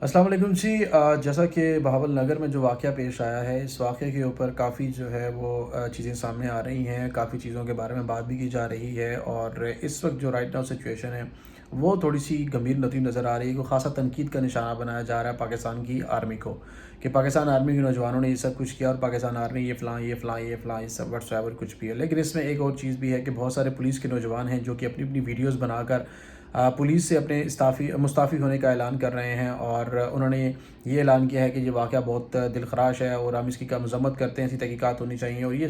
अस्सलाम वालेकुम जी। जैसा कि बहावल नगर में जो वाक़या पेश आया है, इस वाक़े के ऊपर काफ़ी जो है वो चीज़ें सामने आ रही हैं, काफ़ी चीज़ों के बारे में बात भी की जा रही है और इस वक्त जो राइट नाउ सिचुएशन है वो थोड़ी सी गंभीर नती नज़र आ रही है। को ख़ासा तनकीद का निशाना बनाया जा रहा है पाकिस्तान की आर्मी को, कि पाकिस्तान आर्मी के नौजवानों ने ये सब कुछ किया और पाकिस्तान आर्मी ये फ़लाँ ये फ़लाँ ये फ़लाँ ये सब व्हाट्सएवर कुछ भी है। लेकिन इसमें एक और चीज़ भी है कि बहुत सारे पुलिस के नौजवान हैं जो कि अपनी अपनी वीडियोज़ बनाकर पुलिस से अपने मुस्ताफ़ी होने का ऐलान कर रहे हैं और उन्होंने ये ऐलान किया है कि ये वाक़या बहुत दिलखराश है और हम इसकी का मज़म्मत करते हैं, ऐसी तहक़ीक़ात होनी चाहिए। और ये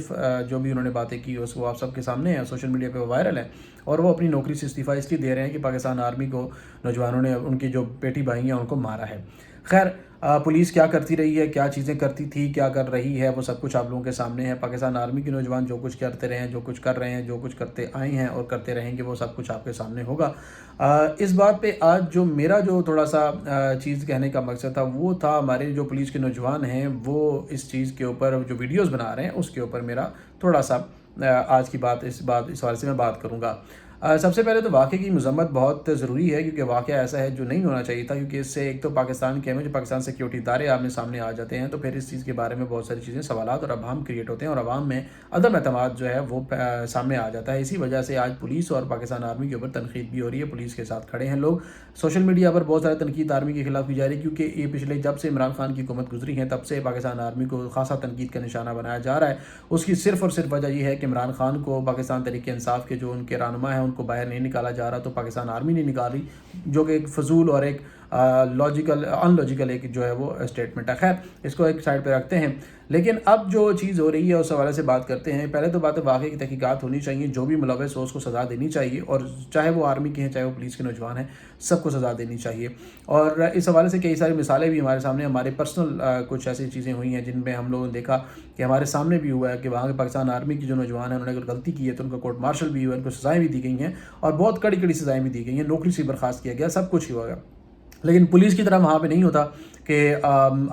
जो भी उन्होंने बातें की वो आप सबके सामने है, सोशल मीडिया पे वायरल है और वो अपनी नौकरी से इस्तीफ़ा इसलिए दे रहे हैं कि पाकिस्तान आर्मी को नौजवानों ने उनकी जो बेटी भाई हैं उनको मारा है। खैर, पुलिस क्या करती रही है, क्या चीज़ें करती थी, क्या कर रही है, वो सब कुछ आप लोगों के सामने है। पाकिस्तान आर्मी के नौजवान जो कुछ करते रहे हैं, जो कुछ कर रहे हैं, जो कुछ करते आए हैं और करते रहेंगे, वो सब कुछ आपके सामने होगा। इस बात पे आज जो मेरा जो थोड़ा-सा चीज़ कहने का मकसद था, वो था हमारे जो पुलिस के नौजवान हैं, वो इस चीज़ के ऊपर जो वीडियोज़ बना रहे हैं, उसके ऊपर मेरा थोड़ा-सा आज की बात इस हवाले से मैं बात करूँगा। सबसे पहले तो वाक़ये की मज़म्मत बहुत ज़रूरी है, क्योंकि वाक़या ऐसा है जो नहीं होना चाहिए था, क्योंकि इससे एक तो पाकिस्तान के जो पाकिस्तान सिक्योरिटी इदारे आमने सामने आ जाते हैं, तो फिर इस चीज़ के बारे में बहुत सारी चीज़ें सवालात और अबहम क्रिएट होते हैं और अवाम में अदम एतमाद जो है वो सामने आ जाता है। इसी वजह से आज पुलिस और पाकिस्तान आर्मी के ऊपर तनकीद भी हो रही है, पुलिस के साथ खड़े हैं लोग। सोशल मीडिया पर बहुत सारी तनकीद आर्मी के खिलाफ की जा रही है, क्योंकि ये पिछले जब से इमरान खान की हुकूमत गुजरी है तब से पाकिस्तान आर्मी को खासा तनकीद का निशाना बनाया जा रहा है। उसकी सिर्फ़ और सिर्फ वजह यह है कि इमरान खान को पाकिस्तान तहरीक इंसाफ के जो उनके रहनुमा हैं उनको बाहर नहीं निकाला जा रहा, तो पाकिस्तान आर्मी नहीं निकाली, जो कि एक फजूल और एक अनलॉजिकल एक जो है वो स्टेटमेंट है। खैर, इसको एक साइड पे रखते हैं। लेकिन अब जो चीज़ हो रही है उस हवाले से बात करते हैं। पहले तो बात है, वाक़ई की तहकीकात होनी चाहिए, जो भी मुलव्वस हो उसको सज़ा देनी चाहिए, और चाहे वो आर्मी के हैं चाहे वो पुलिस के नौजवान हैं, सबको सज़ा देनी चाहिए। और इस हवाले से कई सारी मिसालें भी हमारे सामने, हमारे पर्सनल कुछ ऐसी चीज़ें हुई हैं जिनमें हम लोगों ने देखा कि हमारे सामने भी हुआ है कि वहाँ के पाकिस्तान आर्मी की जो नौजवान हैं उन्होंने अगर गलती की है तो उनका कोर्ट मार्शल भी हुआ है, उनको सज़ाएँ भी दी गई हैं और बहुत कड़ी कड़ी सज़ाएँ भी दी गई हैं, नौकरी से बर्खास्त किया गया, सब कुछ ही हुआ। लेकिन पुलिस की तरह वहाँ पे नहीं होता कि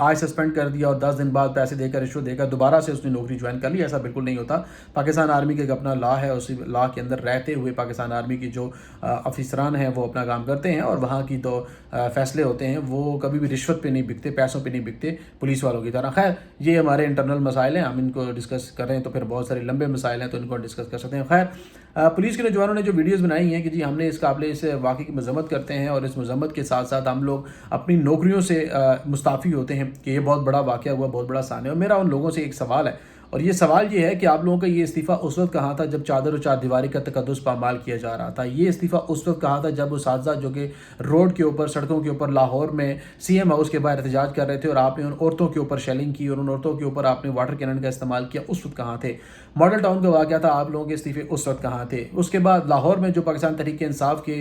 आज सस्पेंड कर दिया और 10 दिन बाद पैसे देकर रिश्वत देकर दोबारा से उसने नौकरी ज्वाइन कर ली, ऐसा बिल्कुल नहीं होता। पाकिस्तान आर्मी का एक अपना लॉ है, उसी लॉ के अंदर रहते हुए पाकिस्तान आर्मी की जो अफसरान हैं वो अपना काम करते हैं और वहाँ की तो फ़ैसले होते हैं वो कभी भी रिश्वत पे नहीं बिकते, पैसों पे नहीं बिकते पुलिस वालों की तरह। खैर, ये हमारे इंटरनल मसाइल हैं, हम इनको डिस्कस कर रहे हैं तो फिर बहुत सारे लंबे मसाइल हैं तो इनको डिस्कस कर सकते हैं। खैर, पुलिस के नौजवानों ने जो वीडियोज़ बनाई हैं कि जी हमने इस काबिल इस वाक़े की मज़म्मत करते हैं और इस मज़म्मत के साथ साथ हम लोग अपनी नौकरियों से मुस्ताफ़ी होते हैं, कि ये बहुत बड़ा वाक़या हुआ, बहुत बड़ा सान्य। और मेरा उन लोगों से एक सवाल है, और ये सवाल ये है कि आप लोगों का ये इस्तीफ़ा उस वक्त कहाँ था जब चादर और चारदीवारी का तकद्दुस पामाल किया जा रहा था? ये इस्तीफ़ा उस वक्त कहाँ था जब उसातिज़ा जो कि रोड के ऊपर, सड़कों के ऊपर लाहौर में सीएम हाउस के बाहर एहतजाज कर रहे थे और आपने उन औरतों के ऊपर शेलिंग की और उन औरतों के ऊपर आपने वाटर कैनन का इस्तेमाल किया, उस वक्त कहाँ थे? मॉडल टाउन का वाक़या था, आप लोगों के इस्तीफ़े उस वक्त कहाँ थे? उसके बाद लाहौर में जो पाकिस्तान तहरीक इंसाफ के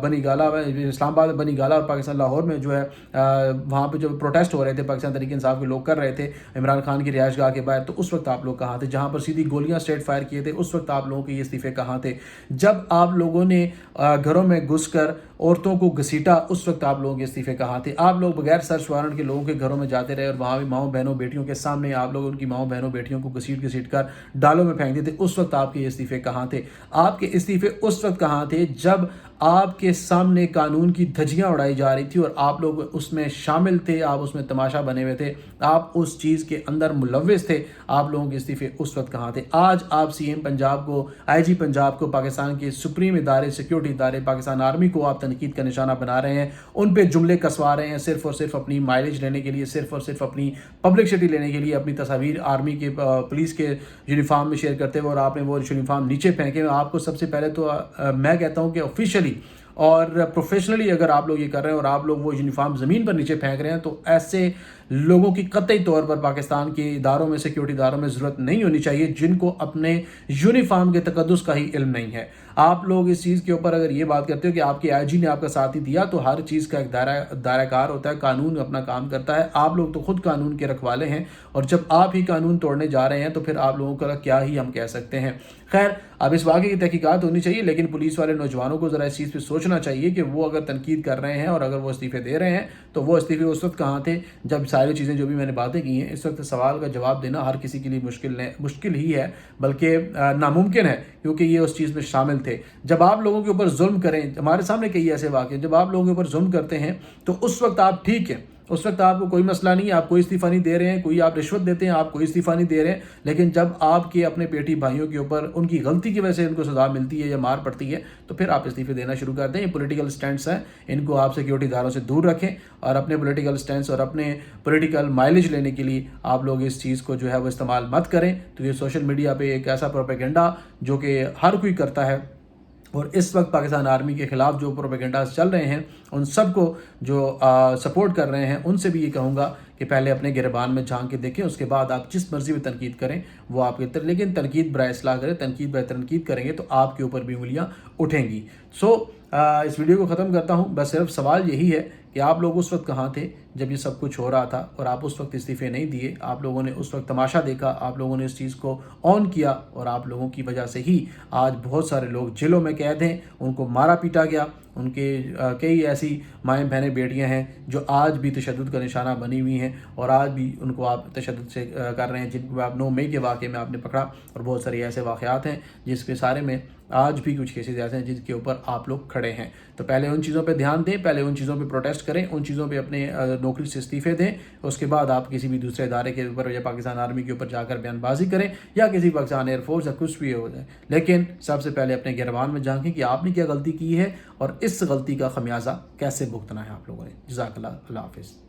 बनी गाला, इस्लामाबाद बनी गाला और पाकिस्तान लाहौर में जो है वहाँ पे जो प्रोटेस्ट हो रहे थे पाकिस्तान तहरीक इंसाफ के लोग कर रहे थे इमरान खान की रिहाइशगाह के बाहर, तो उस वक्त आप लोग कहाँ थे? जहाँ पर सीधी गोलियां स्ट्रेट फायर किए थे, उस वक्त आप लोगों के ये इस्तीफे कहाँ थे? जब आप लोगों ने घरों में घुसकर औरतों को घसीटा, उस वक्त आप लोगों के इस्तीफे कहाँ थे? आप लोग बगैर सर्च वारंट के लोगों के घरों में जाते रहे और वहाँ भी माओ बहनों बेटियों के सामने आप लोग उनकी माओ बहनों बेटियों को घसीट घसीट कर डालों में फेंक देते, उस वक्त आपके ये इस्तीफे कहाँ थे? आपके इस्तीफे उस वक्त कहाँ थे जब आपके सामने कानून की धज्जियां उड़ाई जा रही थी और आप लोग उसमें शामिल थे, आप उसमें तमाशा बने हुए थे, आप उस चीज़ के अंदर मुलव्विस थे? आप लोगों के इस्तीफे उस वक्त कहाँ थे? आज आप सीएम पंजाब को, आईजी पंजाब को, पाकिस्तान के सुप्रीम इदारे, सिक्योरिटी इदारे, पाकिस्तान आर्मी को आप तनकीद का निशाना बना रहे हैं, उन पे जुमले कसवा रहे हैं सिर्फ और सिर्फ अपनी माइलेज लेने के लिए, सिर्फ और सिर्फ अपनी पब्लिसिटी लेने के लिए, अपनी तस्वीर आर्मी के पुलिस के यूनिफॉर्म में शेयर करते हुए, और आपने वो यूनिफॉर्म नीचे फेंके। आपको सबसे पहले तो मैं कहता हूँ कि ऑफिशियली और प्रोफेशनली अगर आप लोग ये कर रहे हैं और आप लोग वो यूनिफॉर्म ज़मीन पर नीचे फेंक रहे हैं, तो ऐसे लोगों की कतई तौर पर पाकिस्तान के इदारों में, सिक्योरिटी इदारों में ज़रूरत नहीं होनी चाहिए, जिनको अपने यूनिफॉर्म के तकद्दुस का ही इल्म नहीं है। आप लोग इस चीज़ के ऊपर अगर ये बात करते हो कि आपके आईजी ने आपका साथ ही दिया, तो हर चीज़ का एक दायराकार होता है, कानून अपना काम करता है। आप लोग तो खुद कानून के रखवाले हैं और जब आप ही कानून तोड़ने जा रहे हैं तो फिर आप लोगों का क्या ही हम कह सकते हैं। खैर, अब इस वाक़ये की तहकीकात होनी चाहिए, लेकिन पुलिस वाले नौजवानों को ज़रा इस चीज़ पे सोचना चाहिए कि वो अगर तनकीद कर रहे हैं और अगर वो इस्तीफ़े दे रहे हैं, तो वो इस्तीफ़े उस वक़्त कहाँ थे जब सारी चीज़ें जो भी मैंने बातें की हैं। इस वक्त सवाल का जवाब देना हर किसी के लिए मुश्किल ही है, बल्कि नामुमकिन है, क्योंकि ये उस चीज़ में शामिल थे। जब आप लोगों के ऊपर जुल्म करें, हमारे सामने कई ऐसे वाक़े, जब आप लोगों के ऊपर जुल्म करते हैं तो उस वक्त आप ठीक हैं, उस वक्त आपको कोई मसला नहीं है, आप कोई इस्तीफ़ा नहीं दे रहे हैं, कोई आप रिश्वत देते हैं, आप कोई इस्तीफ़ा नहीं दे रहे हैं। लेकिन जब आपके अपने पेटी भाइयों के ऊपर उनकी गलती की वजह से इनको सज़ा मिलती है या मार पड़ती है, तो फिर आप इस्तीफ़े देना शुरू कर दें। ये पॉलिटिकल स्टैंड्स हैं, इनको आप सिक्योरिटी इदारों से दूर रखें और अपने पॉलिटिकल स्टैंड्स और अपने पॉलिटिकल माइलेज लेने के लिए आप लोग इस चीज़ को जो है वो इस्तेमाल मत करें। तो ये सोशल मीडिया पे एक ऐसा प्रोपेगेंडा जो कि हर कोई करता है, और इस वक्त पाकिस्तान आर्मी के ख़िलाफ़ जो प्रोपेगेंडास चल रहे हैं, उन सब को जो सपोर्ट कर रहे हैं, उनसे भी ये कहूँगा कि पहले अपने गिरबान में झांक के देखें, उसके बाद आप जिस मर्ज़ी में तनकीद करें वो आपके तरह, लेकिन तनकीद बराए इस्लाह करें। तनकीद करेंगे तो आपके ऊपर भी उंगलियाँ उठेंगी। इस वीडियो को ख़त्म करता हूँ। बस सिर्फ सवाल यही है कि आप लोग उस वक्त कहाँ थे जब ये सब कुछ हो रहा था, और आप उस वक्त इस्तीफ़े नहीं दिए। आप लोगों ने उस वक्त तमाशा देखा, आप लोगों ने इस चीज़ को ऑन किया, और आप लोगों की वजह से ही आज बहुत सारे लोग जेलों में कैद हैं, उनको मारा पीटा गया। उनके कई ऐसी माएँ बहनें बेटियां हैं जो आज भी तशद्दुद का निशाना बनी हुई हैं, और आज भी उनको आप तशद्दुद से कर रहे हैं, जिनको आप 9 मई के वाक़े में आपने पकड़ा। और बहुत सारे ऐसे वाक़यात हैं जिसके सारे में आज भी कुछ केसेस ऐसे हैं जिनके ऊपर आप लोग खड़े हैं। तो पहले उन चीज़ों पे ध्यान दें, पहले उन चीज़ों पे प्रोटेस्ट करें, उन चीज़ों पे अपने नौकरी से इस्तीफ़े दें। उसके बाद आप किसी भी दूसरे इदारे के ऊपर या पाकिस्तान आर्मी के ऊपर जाकर बयानबाजी करें, या किसी पाकिस्तान एयरफोर्स या कुछ भी हो जाए। लेकिन सबसे पहले अपने गिरबान में झांकें कि आपने क्या गलती की है और इस गलती का खमियाजा कैसे भुगतना है आप लोगों ने। जज़ाकल्लाह, अल्लाह हाफ़िज़।